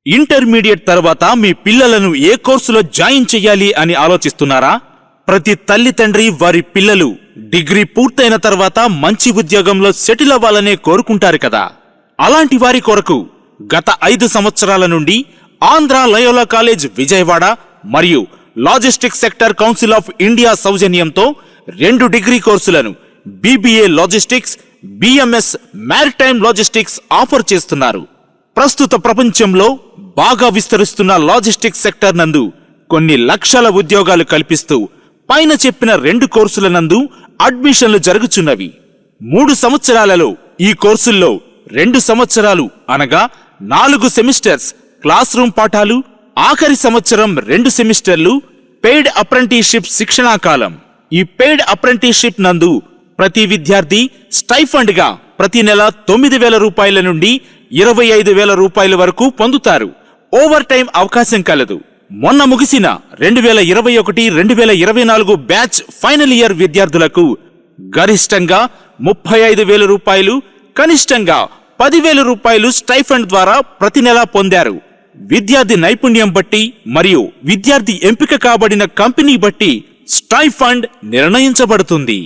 Intermediate తర్వాత మీ పిల్లలను ఏ కోర్సులో జాయిన్ చెయ్యాలి అని ఆలోచిస్తున్నారా? ప్రతి తల్లిదండ్రి వారి పిల్లలు డిగ్రీ పూర్తయిన తర్వాత మంచి ఉద్యోగంలో సెటిల్ అవ్వాలనే కోరుకుంటారు కదా. అలాంటి వారి కొరకు గత 5 సంవత్సరాల నుండి ఆంధ్ర లయోలా కాలేజ్ విజయవాడ మరియు logistics sector council of India సౌజన్యంతో 2 డిగ్రీ కోర్సులను BBA logistics, BMS maritime logistics offer చేస్తున్నారు. ప్రస్తుత ప్రపంచంలో బాగా విస్తరిస్తున్న లాజిస్టిక్స్ సెక్టర్ నందు కొన్ని లక్షల ఉద్యోగాలు కల్పిస్తూ పైన చెప్పిన 2 కోర్సుల నందు అడ్మిషన్లు జరుగుచున్నవి. 3 సంవత్సరాలలో ఈ కోర్సుల్లో 2 సంవత్సరాలు అనగా 4 సెమిస్టర్స్ క్లాస్ రూమ్ పాఠాలు, ఆఖరి సంవత్సరం 2 సెమిస్టర్లు పెయిడ్ అప్రెంటిస్షిప్ శిక్షణా కాలం. ఈ పెయిడ్ అప్రెంటిస్షిప్ నందు ప్రతి విద్యార్థి స్టైఫండ్ గా ప్రతి నెల 9,000 రూపాయల నుండి 25,000 రూపాయల వరకు పొందుతారు. ఓవర్ టైం అవకాశం కలదు. మొన్న ముగిసిన 2021-2024 బ్యాచ్ ఫైనల్ ఇయర్ విద్యార్థులకు గరిష్టంగా 35,000 రూపాయలు, కనిష్టంగా 10,000 రూపాయలు స్టైఫండ్ ద్వారా ప్రతి నెల పొందారు. విద్యార్థి నైపుణ్యం బట్టి మరియు విద్యార్థి ఎంపిక కాబడిన కంపెనీ బట్టి స్టైఫండ్ నిర్ణయించబడుతుంది.